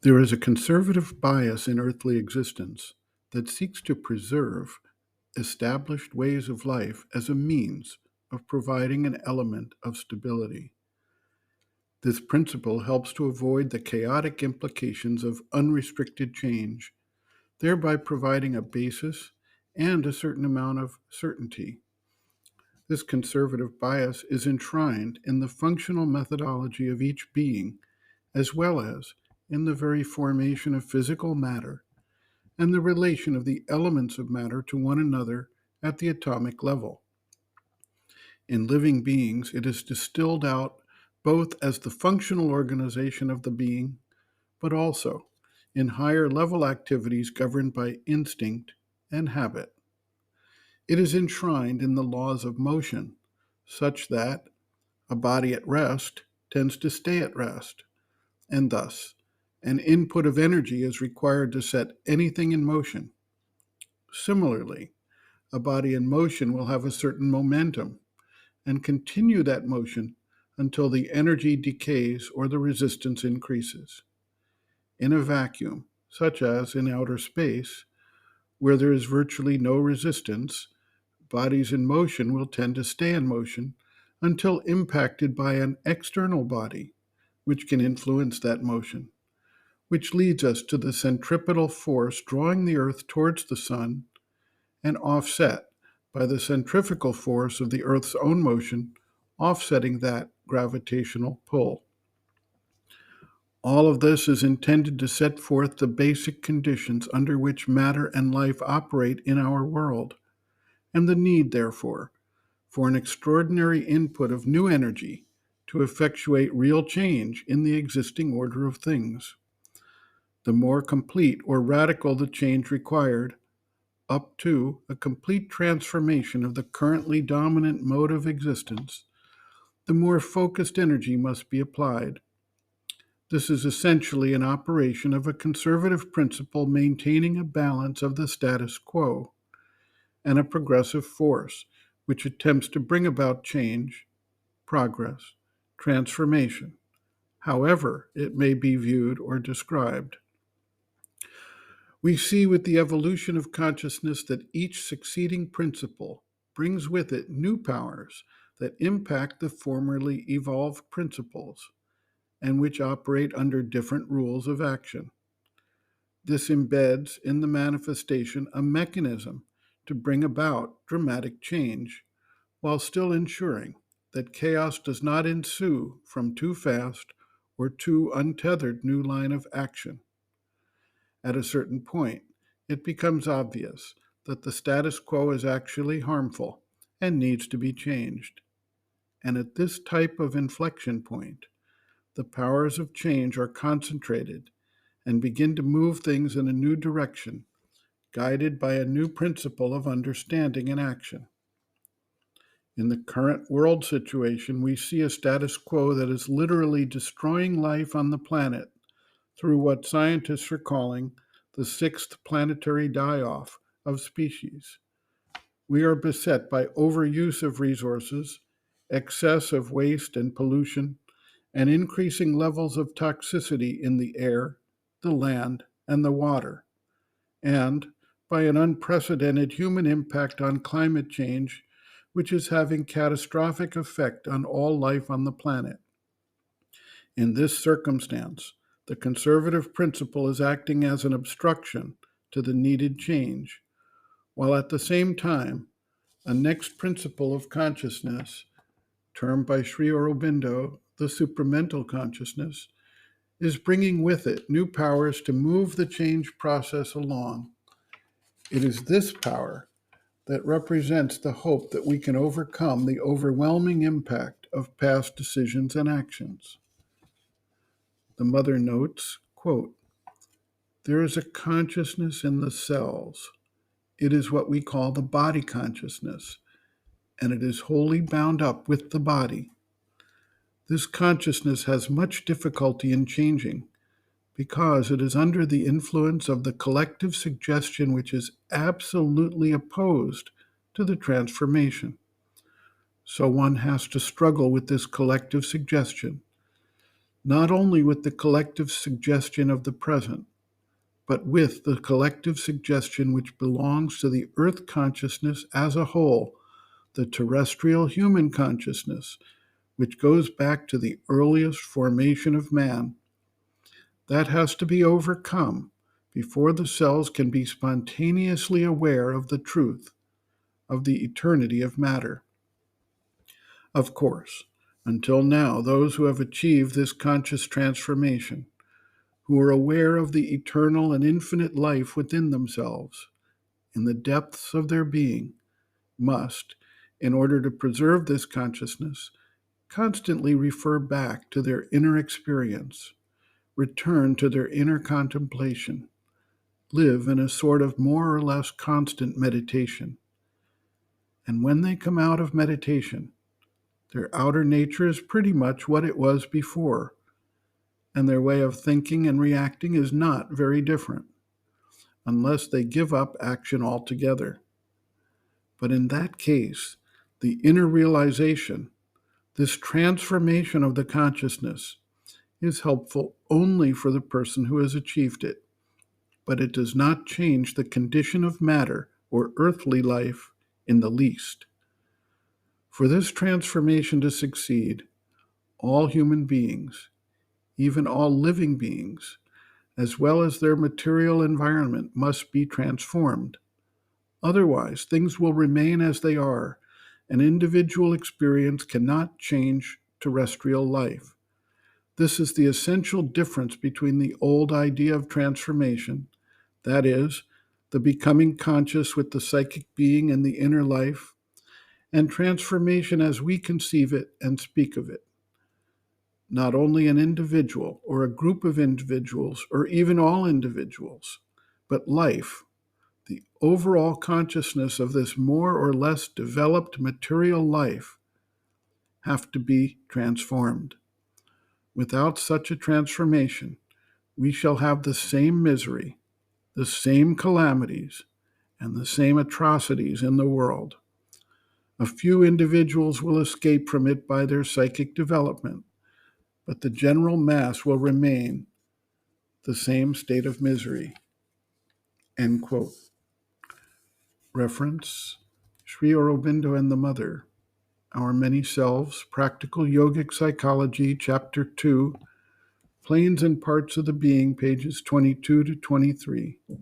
There is a conservative bias in earthly existence that seeks to preserve established ways of life as a means of providing an element of stability. This principle helps to avoid the chaotic implications of unrestricted change, thereby providing a basis and a certain amount of certainty. This conservative bias is enshrined in the functional methodology of each being, as well as in the very formation of physical matter and the relation of the elements of matter to one another at the atomic level. In living beings, it is distilled out both as the functional organization of the being, but also in higher level activities governed by instinct and habit. It is enshrined in the laws of motion, such that a body at rest tends to stay at rest, and thus an input of energy is required to set anything in motion. Similarly, a body in motion will have a certain momentum and continue that motion until the energy decays or the resistance increases. In a vacuum, such as in outer space, where there is virtually no resistance, bodies in motion will tend to stay in motion until impacted by an external body, which can influence that motion, which leads us to the centripetal force drawing the Earth towards the Sun and offset by the centrifugal force of the Earth's own motion, offsetting that gravitational pull. All of this is intended to set forth the basic conditions under which matter and life operate in our world, and the need, therefore, for an extraordinary input of new energy to effectuate real change in the existing order of things. The more complete or radical the change required, up to a complete transformation of the currently dominant mode of existence, the more focused energy must be applied. This is essentially an operation of a conservative principle maintaining a balance of the status quo, and a progressive force which attempts to bring about change, progress, transformation, however it may be viewed or described. We see with the evolution of consciousness that each succeeding principle brings with it new powers that impact the formerly evolved principles and which operate under different rules of action. This embeds in the manifestation a mechanism to bring about dramatic change, while still ensuring that chaos does not ensue from too fast or too untethered new line of action. At a certain point, it becomes obvious that the status quo is actually harmful and needs to be changed. And at this type of inflection point, the powers of change are concentrated and begin to move things in a new direction, guided by a new principle of understanding and action. In the current world situation, we see a status quo that is literally destroying life on the planet through what scientists are calling the sixth planetary die-off of species. We are beset by overuse of resources, excess of waste and pollution, and increasing levels of toxicity in the air, the land, and the water, and by an unprecedented human impact on climate change, which is having catastrophic effect on all life on the planet. In this circumstance, the conservative principle is acting as an obstruction to the needed change, while at the same time, a next principle of consciousness, termed by Sri Aurobindo the supramental consciousness, is bringing with it new powers to move the change process along. It is this power that represents the hope that we can overcome the overwhelming impact of past decisions and actions. The mother notes, quote, "There is a consciousness in the cells. It is what we call the body consciousness, and it is wholly bound up with the body. This consciousness has much difficulty in changing because it is under the influence of the collective suggestion which is absolutely opposed to the transformation. So one has to struggle with this collective suggestion. not only with the collective suggestion of the present, but with the collective suggestion which belongs to the earth consciousness as a whole, the terrestrial human consciousness, which goes back to the earliest formation of man. That has to be overcome before the cells can be spontaneously aware of the truth, of the eternity of matter. Of course, until now, those who have achieved this conscious transformation, who are aware of the eternal and infinite life within themselves, in the depths of their being, must, in order to preserve this consciousness, constantly refer back to their inner experience, return to their inner contemplation, live in a sort of more or less constant meditation. And when they come out of meditation, their outer nature is pretty much what it was before, and their way of thinking and reacting is not very different, unless they give up action altogether. But in that case, the inner realization, this transformation of the consciousness, is helpful only for the person who has achieved it, but it does not change the condition of matter or earthly life in the least. For this transformation to succeed, all human beings, even all living beings, as well as their material environment, must be transformed. Otherwise, things will remain as they are, and individual experience cannot change terrestrial life. This is the essential difference between the old idea of transformation, that is, the becoming conscious with the psychic being and the inner life, and transformation as we conceive it and speak of it. Not only an individual or a group of individuals or even all individuals, but life, the overall consciousness of this more or less developed material life, have to be transformed. Without such a transformation, we shall have the same misery, the same calamities, and the same atrocities in the world. A few individuals will escape from it by their psychic development, but the general mass will remain the same state of misery. End quote. Reference, Sri Aurobindo and the Mother, Our Many Selves, Practical Yogic Psychology, Chapter 2, Planes and Parts of the Being, pages 22 to 23.